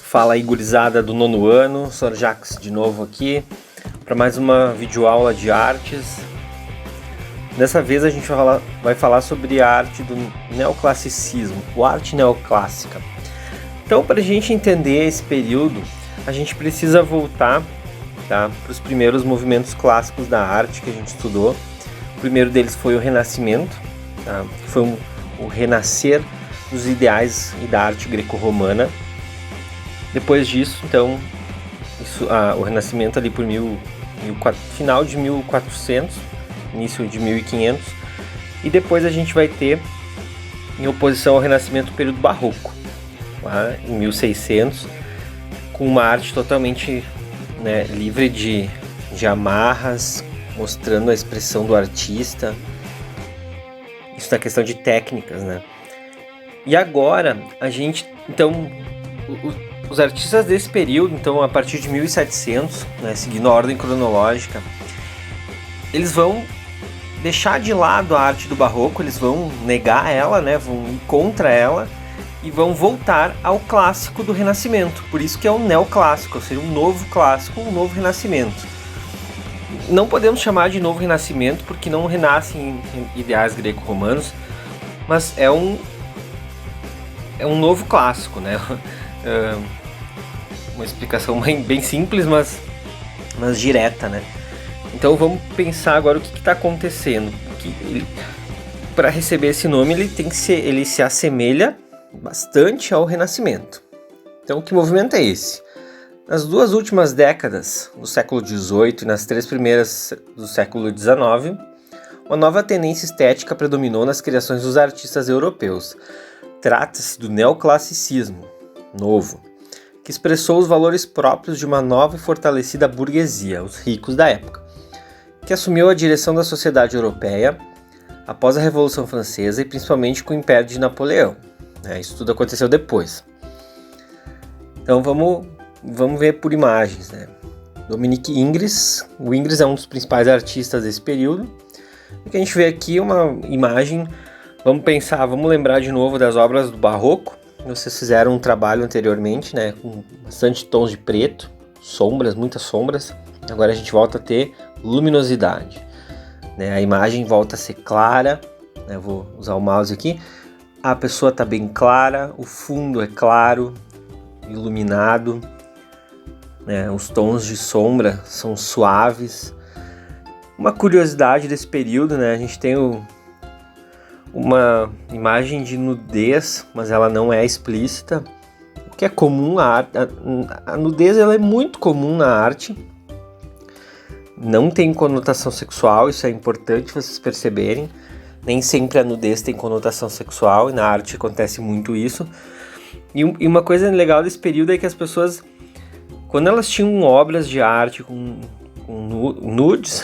Fala aí, gurizada do nono ano, Sr. Jacques de novo aqui para mais uma videoaula de artes. Dessa vez a gente vai falar sobre a arte do neoclassicismo, ou arte neoclássica. Então, para a gente entender esse período, a gente precisa voltar para os primeiros movimentos clássicos da arte que a gente estudou. O primeiro deles foi o Renascimento, que foi o renascer dos ideais e da arte greco-romana. Depois disso, então, o Renascimento ali por final de 1400, início de 1500, e depois a gente vai ter, em oposição ao Renascimento, o período Barroco, lá em 1600, com uma arte totalmente livre de amarras, mostrando a expressão do artista. Isso na questão de técnicas, né? E agora, os artistas desse período, então a partir de 1700, seguindo a ordem cronológica, eles vão deixar de lado a arte do Barroco, eles vão negar ela, vão ir contra ela e vão voltar ao clássico do Renascimento. Por isso que é um neoclássico, ou seja, um novo clássico, um novo Renascimento. Não podemos chamar de novo Renascimento porque não renascem ideais greco-romanos, mas é um novo clássico, uma explicação bem simples, mas direta, Então vamos pensar agora o que está acontecendo. Para receber esse nome, ele se assemelha bastante ao Renascimento. Então, que movimento é esse? Nas duas últimas décadas do século XVIII e nas três primeiras do século XIX, uma nova tendência estética predominou nas criações dos artistas europeus. Trata-se do neoclassicismo novo, que expressou os valores próprios de uma nova e fortalecida burguesia, os ricos da época, que assumiu a direção da sociedade europeia após a Revolução Francesa e principalmente com o Império de Napoleão. Isso tudo aconteceu depois. Então vamos ver por imagens. Dominique Ingres. O Ingres é um dos principais artistas desse período. O que a gente vê aqui é uma imagem. Vamos lembrar de novo das obras do Barroco. Vocês fizeram um trabalho anteriormente, com bastante tons de preto, sombras, muitas sombras. Agora a gente volta a ter luminosidade. A imagem volta a ser clara. Vou usar o mouse aqui. A pessoa está bem clara, o fundo é claro, iluminado. Os tons de sombra são suaves. Uma curiosidade desse período, a gente tem uma imagem de nudez, mas ela não é explícita, o que é comum. A nudez ela é muito comum na arte, não tem conotação sexual, isso é importante vocês perceberem. Nem sempre a nudez tem conotação sexual, e na arte acontece muito isso. E uma coisa legal desse período é que as pessoas, quando elas tinham obras de arte com nudes,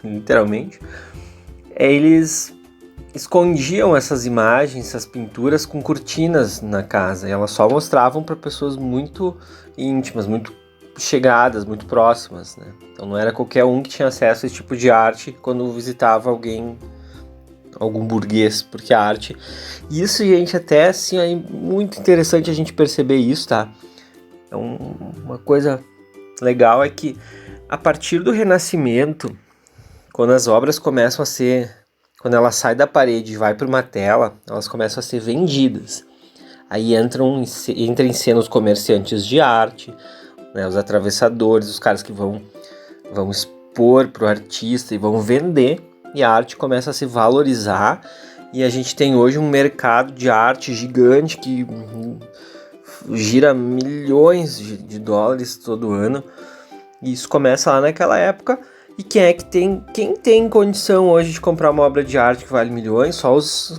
literalmente, eles escondiam essas imagens, essas pinturas com cortinas na casa. E elas só mostravam para pessoas muito íntimas, muito chegadas, muito próximas. Então não era qualquer um que tinha acesso a esse tipo de arte quando visitava algum burguês, porque a arte... Isso, gente, até assim, é muito interessante a gente perceber isso, Uma coisa legal é que a partir do Renascimento, quando as obras começam a ser... Quando ela sai da parede e vai para uma tela, elas começam a ser vendidas. Aí entram em cena os comerciantes de arte, os atravessadores, os caras que vão expor para o artista e vão vender, e a arte começa a se valorizar, e a gente tem hoje um mercado de arte gigante que gira milhões de dólares todo ano, e isso começa lá naquela época. E quem tem condição hoje de comprar uma obra de arte que vale milhões? Só os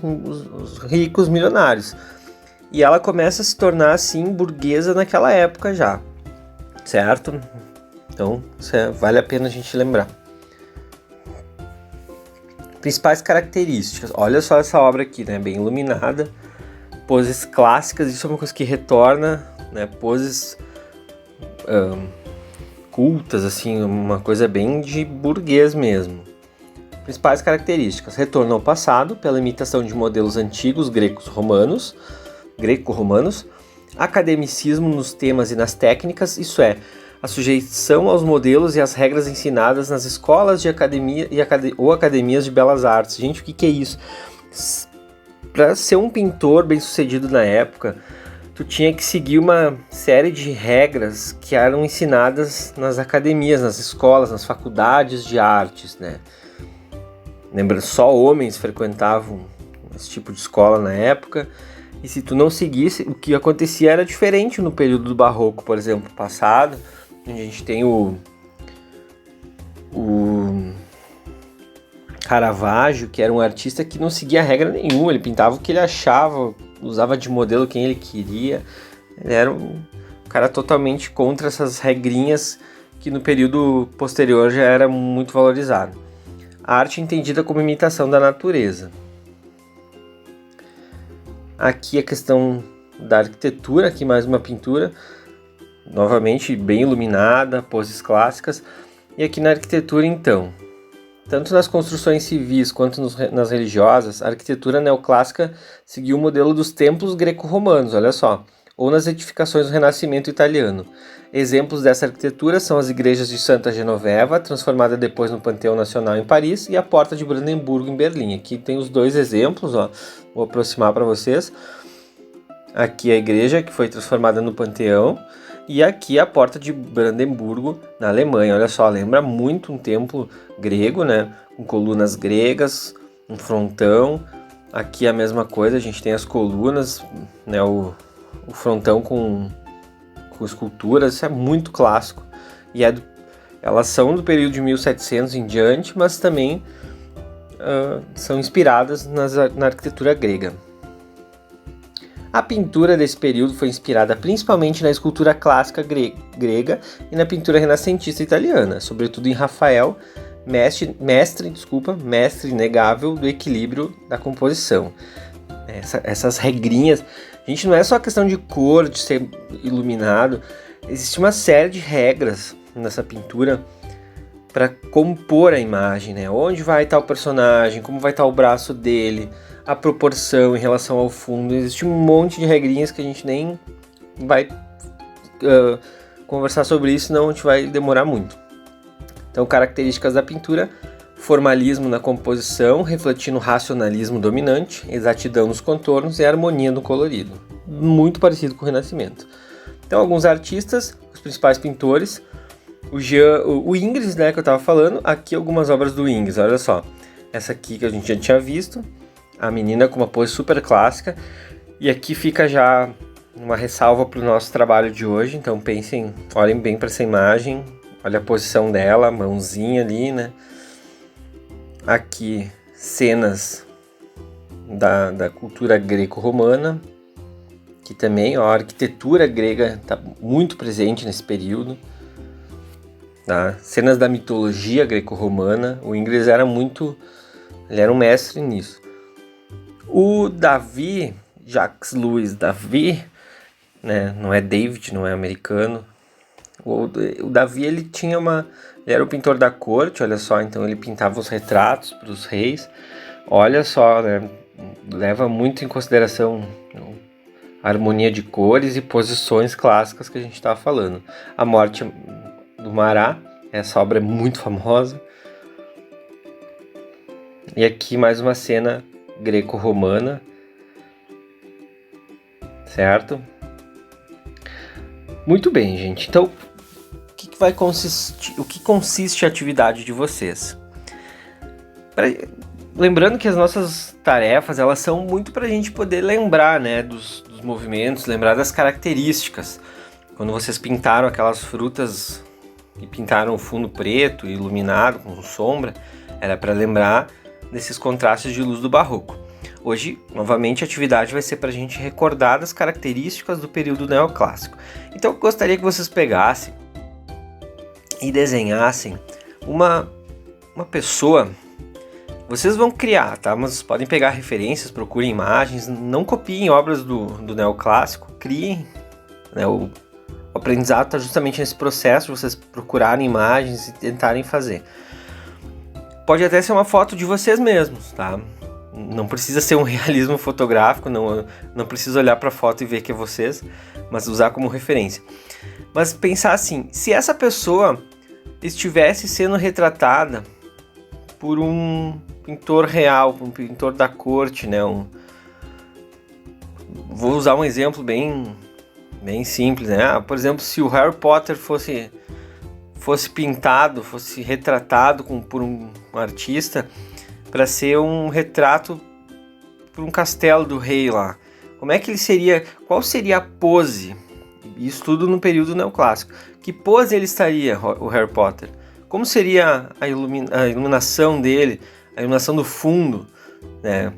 ricos milionários. E ela começa a se tornar assim burguesa naquela época já, certo? Então vale a pena a gente lembrar. Principais características. Olha só essa obra aqui, bem iluminada, poses clássicas. Isso é uma coisa que retorna, poses cultas, assim, uma coisa bem de burguês mesmo. Principais características: retorno ao passado pela imitação de modelos antigos greco-romanos, academicismo nos temas e nas técnicas, isso é, a sujeição aos modelos e às regras ensinadas nas escolas de academia ou academias de belas artes. Gente, o que é isso? Para ser um pintor bem-sucedido na época, tu tinha que seguir uma série de regras que eram ensinadas nas academias, nas escolas, nas faculdades de artes, né? Lembra, só homens frequentavam esse tipo de escola na época, e se tu não seguisse, o que acontecia era diferente no período do Barroco, por exemplo, passado, onde a gente tem o Caravaggio, que era um artista que não seguia regra nenhuma, ele pintava o que ele achava, usava de modelo quem ele queria, ele era um cara totalmente contra essas regrinhas que no período posterior já era muito valorizado. A arte entendida como imitação da natureza. Aqui a questão da arquitetura, aqui mais uma pintura, novamente bem iluminada, poses clássicas. E aqui na arquitetura então, tanto nas construções civis quanto nas religiosas, a arquitetura neoclássica seguiu o modelo dos templos greco-romanos, olha só, ou nas edificações do Renascimento italiano. Exemplos dessa arquitetura são as igrejas de Santa Genoveva, transformada depois no Panteão Nacional em Paris, e a Porta de Brandemburgo em Berlim. Aqui tem os dois exemplos, ó. Vou aproximar para vocês. Aqui a igreja que foi transformada no Panteão, e aqui a Porta de Brandemburgo na Alemanha. Olha só, lembra muito um templo grego, né? Com colunas gregas, um frontão. Aqui a mesma coisa, a gente tem as colunas, né? O frontão com esculturas, isso é muito clássico. E elas são do período de 1700 em diante, mas também são inspiradas na arquitetura grega. A pintura desse período foi inspirada principalmente na escultura clássica grega e na pintura renascentista italiana, sobretudo em Rafael, mestre inegável do equilíbrio da composição. Essas regrinhas, a gente não é só questão de cor, de ser iluminado, existe uma série de regras nessa pintura para compor a imagem, né? Onde vai estar o personagem, como vai estar o braço dele, a proporção em relação ao fundo. Existe um monte de regrinhas que a gente nem vai conversar sobre isso, senão a gente vai demorar muito. Então, características da pintura: formalismo na composição, refletindo o racionalismo dominante, exatidão nos contornos e harmonia no colorido. Muito parecido com o Renascimento. Então, alguns artistas, os principais pintores, o Ingres, né, que eu estava falando, aqui algumas obras do Ingres, olha só. Essa aqui que a gente já tinha visto, a menina com uma pose super clássica, e aqui fica já uma ressalva para o nosso trabalho de hoje, então pensem, olhem bem para essa imagem, olha a posição dela, a mãozinha ali, né? Aqui cenas da cultura greco-romana, que também, ó, a arquitetura grega está muito presente nesse período. Tá? Cenas da mitologia greco-romana, o Ingres era ele era um mestre nisso. O Davi, Jacques Louis David, né, não é David, não é americano. O Davi, ele era o pintor da corte, olha só, então ele pintava os retratos para os reis. Olha só, né, leva muito em consideração a harmonia de cores e posições clássicas que a gente estava falando. A Morte do Marat, essa obra é muito famosa. E aqui mais uma cena greco-romana, certo? Muito bem, gente. Então, o que consiste a atividade de vocês? Lembrando que as nossas tarefas, elas são muito para a gente poder lembrar, né, dos movimentos, lembrar das características. Quando vocês pintaram aquelas frutas e pintaram o fundo preto, iluminado, com sombra, era para lembrar desses contrastes de luz do Barroco. Hoje, novamente, a atividade vai ser para a gente recordar das características do período neoclássico. Então, eu gostaria que vocês pegassem e desenhassem uma pessoa. Vocês vão criar, tá? Mas vocês podem pegar referências, procurem imagens, não copiem obras do neoclássico, criem, né? O aprendizado está justamente nesse processo de vocês procurarem imagens e tentarem fazer. Pode até ser uma foto de vocês mesmos, tá? Não precisa ser um realismo fotográfico, não precisa olhar para a foto e ver que é vocês, mas usar como referência. Mas pensar assim, se essa pessoa estivesse sendo retratada por um pintor real, um pintor da corte, né? Vou usar um exemplo bem simples, né? Por exemplo, se o Harry Potter fosse pintado, fosse retratado por um artista para ser um retrato por um castelo do rei lá. Como é que ele seria? Qual seria a pose? Isso tudo no período neoclássico. Que pose ele estaria, o Harry Potter? Como seria a iluminação dele, a iluminação do fundo, né?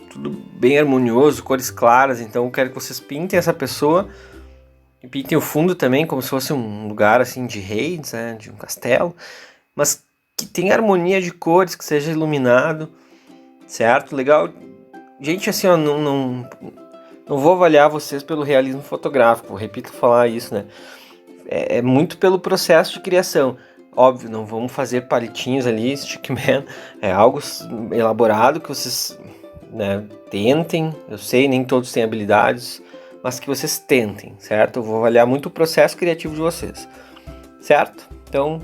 Tudo bem harmonioso, cores claras. Então eu quero que vocês pintem essa pessoa e pintem o fundo também, como se fosse um lugar assim de reis, né? De um castelo, mas que tenha harmonia de cores, que seja iluminado, certo? Legal. Gente, assim, ó, não vou avaliar vocês pelo realismo fotográfico, repito falar isso, né? É muito pelo processo de criação. Óbvio, não vamos fazer palitinhos ali, stickman, é algo elaborado que vocês, né, tentem. Eu sei, nem todos têm habilidades, mas que vocês tentem, certo? Eu vou avaliar muito o processo criativo de vocês, certo? Então,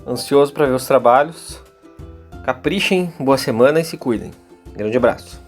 ansioso para ver os trabalhos. Caprichem, boa semana e se cuidem. Grande abraço.